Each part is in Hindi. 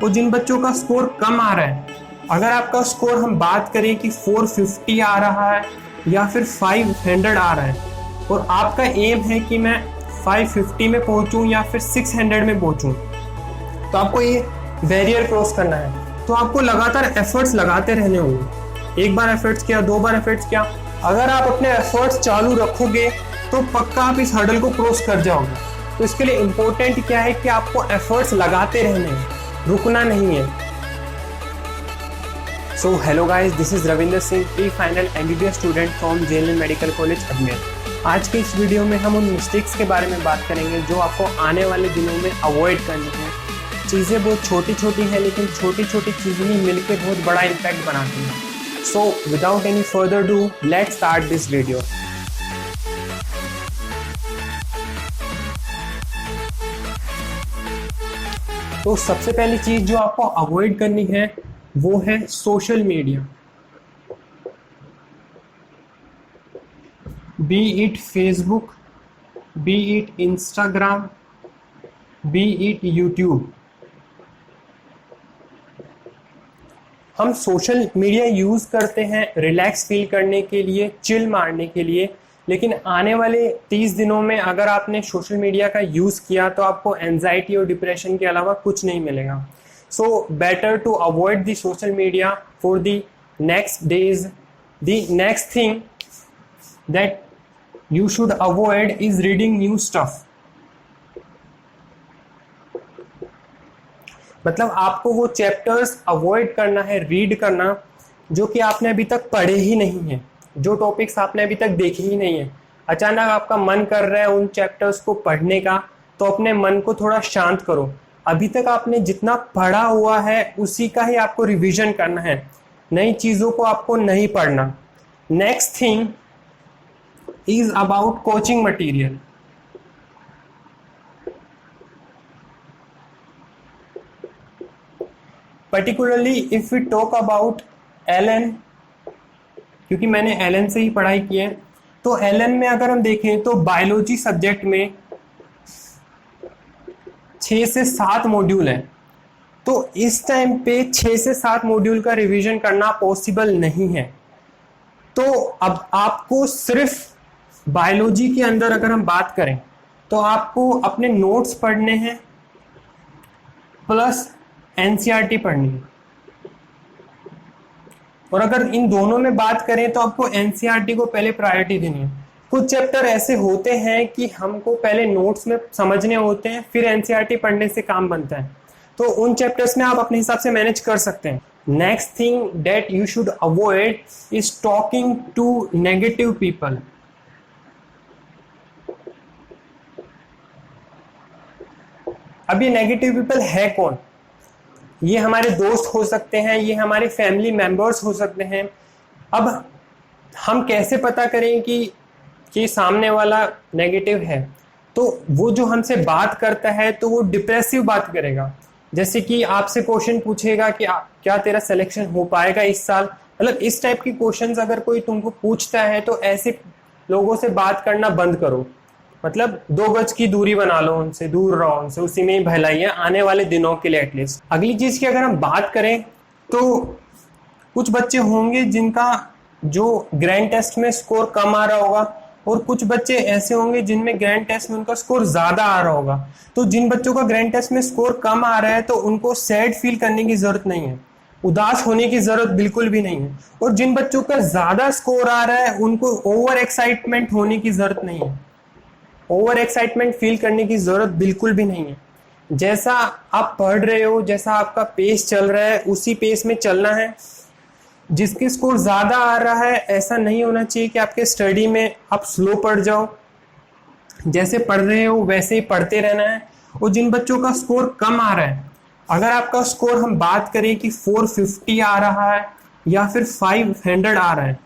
और जिन बच्चों का स्कोर कम आ रहा है, अगर आपका स्कोर हम बात करें कि 450 आ रहा है या फिर 500 आ रहा है और आपका एम है कि मैं 550 में पहुंचूं या फिर 600 में पहुंचूं, तो आपको ये बैरियर क्रॉस करना है। तो आपको लगातार एफर्ट्स लगाते रहने होंगे। एक बार एफर्ट्स किया, दो बार एफर्ट्स किया, अगर आप अपने एफर्ट्स चालू रखोगे तो पक्का आप इस हर्डल को क्रॉस कर जाओगे। तो इसके लिए इम्पोर्टेंट क्या है कि आपको एफर्ट्स लगाते रहने हैं, रुकना नहीं है। So hello guys, this is Ravinder Singh, pre final MBBS student from JLN medical college Ajmer. आज के इस वीडियो में हम उन मिस्टेक्स के बारे में बात करेंगे जो आपको आने वाले दिनों में अवॉइड करनी है। चीज़ें बहुत छोटी छोटी हैं, लेकिन छोटी छोटी चीज़ें ही मिलकर बहुत बड़ा इम्पैक्ट बनाती हैं। So without any further do, let's start this video. तो सबसे पहली चीज़ जो आपको अवॉइड करनी है वो है social media. B it Facebook, B it Instagram, B it YouTube. हम सोशल मीडिया यूज़ करते हैं रिलैक्स फील करने के लिए, चिल मारने के लिए, लेकिन आने वाले 30 दिनों में अगर आपने सोशल मीडिया का यूज़ किया तो आपको एंजाइटी और डिप्रेशन के अलावा कुछ नहीं मिलेगा। So better to avoid the social media for the next days. The next thing that you should avoid is reading new stuff। मतलब आपको वो चैप्टर्स अवॉइड करना है, रीड करना जो कि आपने अभी तक पढ़े ही नहीं है, जो टॉपिक्स आपने अभी तक देखे ही नहीं है। अचानक आपका मन कर रहा है उन चैप्टर्स को पढ़ने का, तो अपने मन को थोड़ा शांत करो। अभी तक आपने जितना पढ़ा हुआ है उसी का ही आपको रिवीजन करना है, नई चीज़ों को आपको नहीं पढ़ना। Next thing is about coaching material। particularly if we talk about LN, क्योंकि मैंने LN से ही पढ़ाई की है, तो LN में अगर हम देखें तो बायोलॉजी सब्जेक्ट में 6 से 7 मॉड्यूल है। तो इस टाइम पे 6 से 7 मॉड्यूल का रिवीजन करना पॉसिबल नहीं है। तो अब आपको सिर्फ बायोलॉजी के अंदर अगर हम बात करें तो आपको अपने नोट्स पढ़ने हैं प्लस एनसीईआरटी पढ़नी है। और अगर इन दोनों में बात करें तो आपको एनसीईआरटी को पहले प्रायोरिटी देनी है। कुछ चैप्टर ऐसे होते हैं कि हमको पहले नोट्स में समझने होते हैं, फिर एनसीईआरटी पढ़ने से काम बनता है। तो उन चैप्टर्स में आप अपने हिसाब से मैनेज कर सकते हैं। Next thing that you should avoid is talking to negative people. अब ये नेगेटिव पीपल है कौन? ये हमारे दोस्त हो सकते हैं, ये हमारे फैमिली मेंबर्स हो सकते हैं। अब हम कैसे पता करें कि सामने वाला नेगेटिव है? तो वो जो हमसे बात करता है तो वो डिप्रेसिव बात करेगा। जैसे कि आपसे क्वेश्चन पूछेगा कि क्या तेरा सिलेक्शन हो पाएगा इस साल, मतलब इस टाइप की क्वेश्चंस अगर कोई तुमको पूछता है तो ऐसे लोगों से बात करना बंद करो। मतलब 2 गज की दूरी बना लो, उनसे दूर रहो, उनसे, उसी में ही भलाई है आने वाले दिनों के लिए एटलीस्ट। अगली चीज की अगर हम बात करें तो कुछ बच्चे होंगे जिनका जो ग्रैंड टेस्ट में स्कोर कम आ रहा होगा और कुछ बच्चे ऐसे होंगे जिनमें ग्रैंड टेस्ट में उनका स्कोर ज्यादा आ रहा होगा। तो जिन बच्चों का ग्रैंड टेस्ट में स्कोर कम आ रहा है तो उनको सैड फील करने की जरूरत नहीं है, उदास होने की जरूरत बिल्कुल भी नहीं है। और जिन बच्चों का ज्यादा स्कोर आ रहा है उनको ओवर एक्साइटमेंट होने की जरूरत नहीं है, ओवर एक्साइटमेंट फील करने की जरूरत बिल्कुल भी नहीं है। जैसा आप पढ़ रहे हो, जैसा आपका पेस चल रहा है उसी पेस में चलना है। जिसके स्कोर ज्यादा आ रहा है ऐसा नहीं होना चाहिए कि आपके स्टडी में आप स्लो पढ़ जाओ, जैसे पढ़ रहे हो वैसे ही पढ़ते रहना है। और जिन बच्चों का स्कोर कम आ रहा है, अगर आपका स्कोर हम बात करें कि 450 आ रहा है या फिर 500 आ रहा है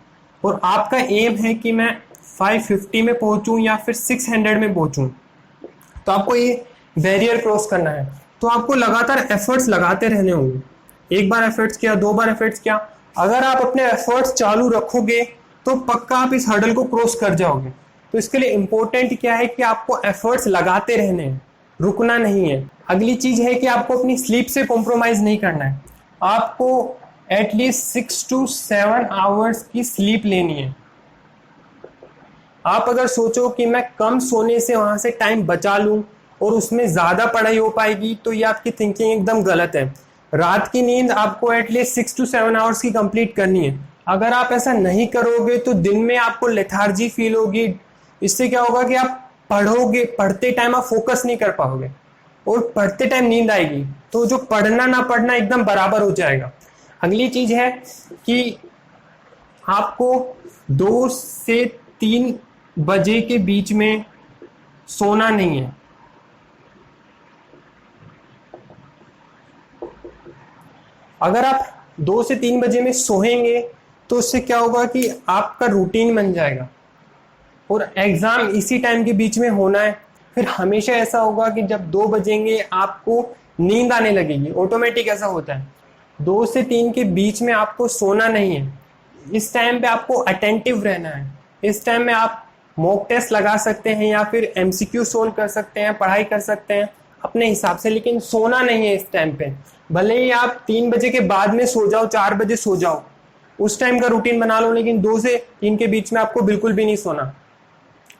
और आपका एम है कि मैं 550 में पहुंचूं या फिर 600 में पहुंचूं, तो आपको ये बैरियर क्रॉस करना है। तो आपको लगातार एफर्ट्स लगाते रहने होंगे। एक बार एफर्ट्स किया, दो बार एफर्ट्स किया, अगर आप अपने एफर्ट्स चालू रखोगे तो पक्का आप इस हर्डल को क्रॉस कर जाओगे। तो इसके लिए इंपॉर्टेंट क्या है कि आपको एफर्ट्स लगाते रहने हैं, रुकना नहीं है। अगली चीज है कि आपको अपनी स्लीप से कॉम्प्रोमाइज नहीं करना है। आपको एटलीस्ट 6 to 7 आवर्स की स्लीप लेनी है। आप अगर सोचो कि मैं कम सोने से वहां से टाइम बचा लूं और उसमें ज्यादा पढ़ाई हो पाएगी, तो ये आपकी थिंकिंग एकदम गलत है। रात की नींद आपको एटलीस्ट 6 to 7 आवर्स की कंप्लीट करनी है। अगर आप ऐसा नहीं करोगे तो दिन में आपको लेथार्जी फील होगी। इससे क्या होगा कि आप पढ़ोगे, पढ़ते टाइम आप फोकस नहीं कर पाओगे और पढ़ते टाइम नींद आएगी, तो जो पढ़ना ना पढ़ना एकदम बराबर हो जाएगा। अगली चीज है कि आपको 2 से 3 बजे के बीच में सोना नहीं है। अगर आप 2 से 3 बजे में सोएंगे तो उससे क्या होगा कि आपका रूटीन बन जाएगा और एग्जाम इसी टाइम के बीच में होना है। फिर हमेशा ऐसा होगा कि जब 2 बजेंगे आपको नींद आने लगेगी, ऑटोमेटिक ऐसा होता है। 2 से 3 के बीच में आपको सोना नहीं है। इस टाइम पे आपको अटेंटिव रहना है। इस टाइम में आप मॉक टेस्ट लगा सकते हैं या फिर MCQ सोल्व कर सकते हैं, पढ़ाई कर सकते हैं अपने हिसाब से, लेकिन सोना नहीं है इस टाइम पे। भले ही आप 3 बजे के बाद में सो जाओ, 4 बजे सो जाओ, उस टाइम का रूटीन बना लो, लेकिन 2 से 3 के बीच में आपको बिल्कुल भी नहीं सोना।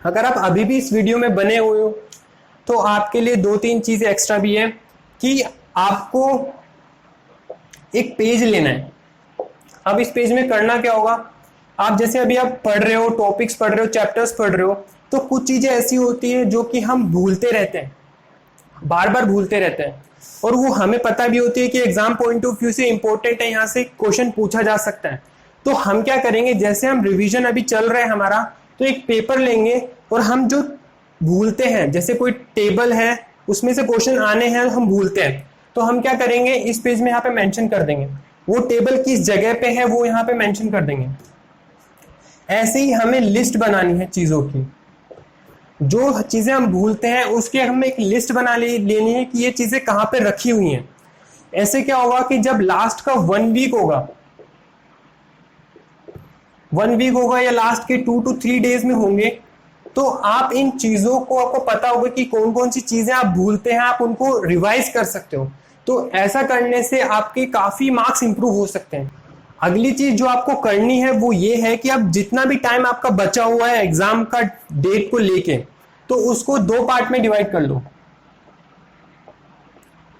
अगर आप अभी भी इस वीडियो में बने हुए हो तो आपके लिए 2-3 चीजें एक्स्ट्रा भी है कि आपको एक पेज लेना है। अब इस पेज में करना क्या होगा, आप जैसे अभी आप पढ़ रहे हो, टॉपिक्स पढ़ रहे हो, चैप्टर्स पढ़ रहे हो, तो कुछ चीजें ऐसी होती है जो कि हम भूलते रहते हैं, बार बार भूलते रहते हैं, और वो हमें पता भी होती है कि एग्जाम पॉइंट ऑफ व्यू से इंपॉर्टेंट है, यहाँ से क्वेश्चन पूछा जा सकता है। तो हम क्या करेंगे, जैसे हम रिवीजन अभी चल रहा है हमारा, तो एक पेपर लेंगे और हम जो भूलते हैं, जैसे कोई टेबल है उसमें से क्वेश्चन आने हैं हम भूलते हैं, तो हम क्या करेंगे, इस पेज में यहाँ पे मेंशन कर देंगे, वो टेबल किस जगह पे है वो यहाँ पे मेंशन कर देंगे। ऐसे ही हमें लिस्ट बनानी है चीजों की, जो चीजें हम भूलते हैं उसकी हमें एक लिस्ट बना लेनी है कि ये चीजें कहाँ पे रखी हुई हैं। ऐसे क्या होगा कि जब लास्ट का 1 वीक होगा, 1 वीक होगा या लास्ट के 2 to 3 डेज में होंगे, तो आप इन चीजों को, आपको पता होगा कि कौन कौन सी चीजें आप भूलते हैं, आप उनको रिवाइज कर सकते हो। तो ऐसा करने से आपके काफी मार्क्स इंप्रूव हो सकते हैं। अगली चीज जो आपको करनी है वो ये है कि आप जितना भी टाइम आपका बचा हुआ है एग्जाम का डेट को लेके, तो उसको 2 पार्ट में डिवाइड कर लो।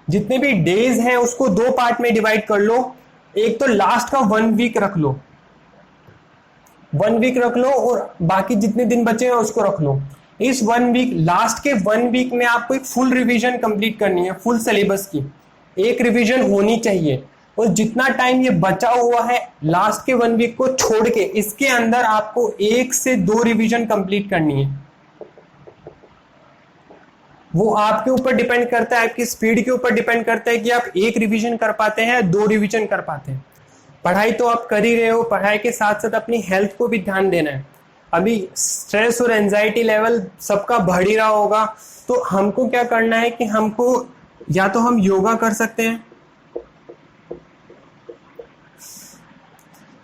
जितने भी डेज हैं उसको 2 पार्ट में डिवाइड कर लो। एक तो लास्ट का 1 वीक रख लो, 1 वीक रख लो, और बाकी जितने दिन बचे हैं उसको रख लो। इस 1 वीक, लास्ट के 1 वीक में आपको एक फुल रिवीजन कंप्लीट करनी है, फुल सिलेबस की एक रिवीजन होनी चाहिए। और जितना टाइम ये बचा हुआ है लास्ट के 1 वीक को छोड़ के, इसके अंदर आपको 1 से 2 रिवीजन कंप्लीट करनी है। वो आपके ऊपर डिपेंड करता है, आपकी स्पीड के ऊपर डिपेंड करता है कि आप 1 रिवीजन कर पाते हैं, 2 रिवीजन कर पाते हैं। पढ़ाई तो आप कर ही रहे हो, पढ़ाई के साथ साथ अपनी हेल्थ को भी ध्यान देना है। अभी स्ट्रेस और एंजाइटी लेवल सबका बढ़ ही रहा होगा, तो हमको क्या करना है कि हमको या तो हम योगा कर सकते हैं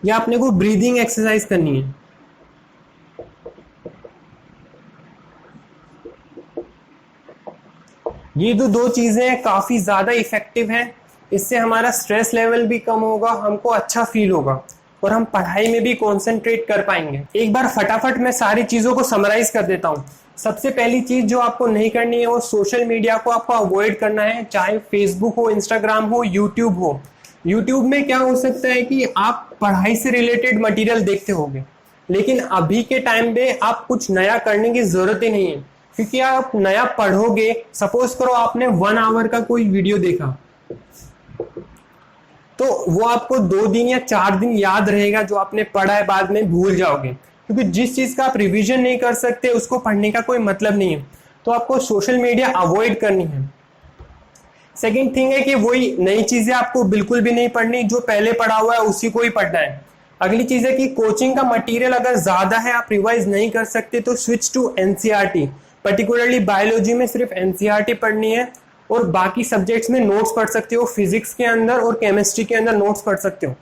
या अपने को ब्रीदिंग एक्सरसाइज करनी है। ये जो 2 चीजें काफी ज्यादा इफेक्टिव हैं, इससे हमारा स्ट्रेस लेवल भी कम होगा, हमको अच्छा फील होगा और हम पढ़ाई में भी कंसंट्रेट कर पाएंगे। एक बार फटाफट मैं सारी चीजों को समराइज कर देता हूँ। सबसे पहली चीज जो आपको नहीं करनी है वो सोशल मीडिया को आपको अवॉइड करना है, चाहे फेसबुक हो, इंस्टाग्राम हो, यूट्यूब हो। यूट्यूब में क्या हो सकता है कि आप पढ़ाई से रिलेटेड मटेरियल देखते होंगे, लेकिन अभी के टाइम पे आप कुछ नया करने की जरूरत ही नहीं है, क्योंकि आप नया पढ़ोगे, सपोज करो आपने 1 आवर का कोई वीडियो देखा, तो वो आपको 2 दिन या 4 दिन याद रहेगा, जो आपने पढ़ा है बाद में भूल जाओगे, क्योंकि जिस चीज का आप रिवीजन नहीं कर सकते उसको पढ़ने का कोई मतलब नहीं है। तो आपको सोशल मीडिया अवॉइड करनी है। सेकंड थिंग है कि वही नई चीजें आपको बिल्कुल भी नहीं पढ़नी, जो पहले पढ़ा हुआ है उसी को ही पढ़ना है। अगली चीज है कि कोचिंग का मटेरियल अगर ज्यादा है, आप रिवाइज नहीं कर सकते, तो switch to NCERT. Particularly biology में सिर्फ एनसीईआरटी पढ़नी है और बाकी सब्जेक्ट्स में नोट्स पढ़ सकते हो, फिजिक्स के अंदर और केमिस्ट्री के अंदर नोट्स पढ़ सकते हो।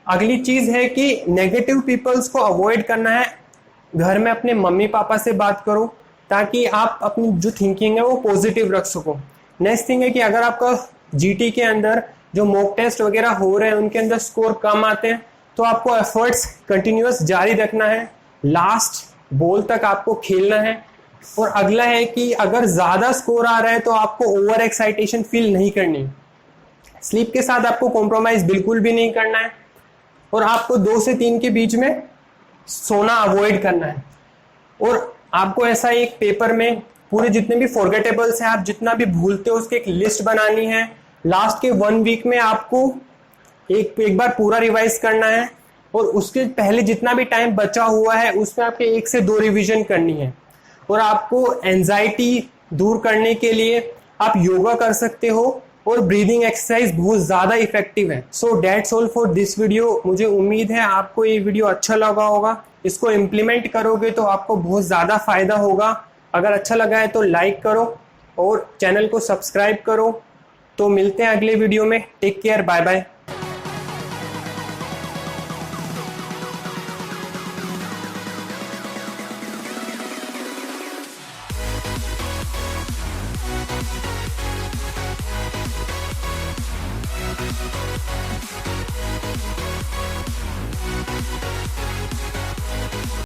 अगली चीज है कि नेगेटिव पीपल्स को अवॉइड करना है। घर में अपने मम्मी पापा से बात करो, ताकि आप अपनी जो थिंकिंग है वो पॉजिटिव रख सको। नेक्स्ट थिंग है कि अगर आपका जीटी के अंदर जो मॉक टेस्ट वगैरह हो रहे हैं उनके अंदर स्कोर कम आते हैं तो आपको एफर्ट्स कंटिन्यूअस जारी रखना है, लास्ट बॉल तक आपको खेलना है। और अगला है कि अगर ज्यादा स्कोर आ रहा है तो आपको ओवर एक्साइटेशन फील नहीं करनी, स्लीप के साथ आपको कॉम्प्रोमाइज बिल्कुल भी नहीं करना है, और आपको 2 से 3 के बीच में सोना अवॉइड करना है। और आपको ऐसा एक पेपर में पूरे जितने भी फॉरगेटेबल्स हैं, आप जितना भी भूलते हो उसकी एक लिस्ट बनानी है। लास्ट के 1 वीक में आपको एक बार पूरा रिवाइज करना है, और उसके पहले जितना भी टाइम बचा हुआ है उसमें आपके 1 से 2 रिवीजन करनी है। और आपको एंजाइटी दूर करने के लिए आप योगा कर सकते हो, और ब्रीदिंग एक्सरसाइज बहुत ज़्यादा इफेक्टिव है। So that's all for this video. मुझे उम्मीद है आपको ये वीडियो अच्छा लगा होगा। इसको इम्प्लीमेंट करोगे तो आपको बहुत ज़्यादा फायदा होगा। अगर अच्छा लगा है तो लाइक करो और चैनल को सब्सक्राइब करो। तो मिलते हैं अगले वीडियो में। Take care, bye bye.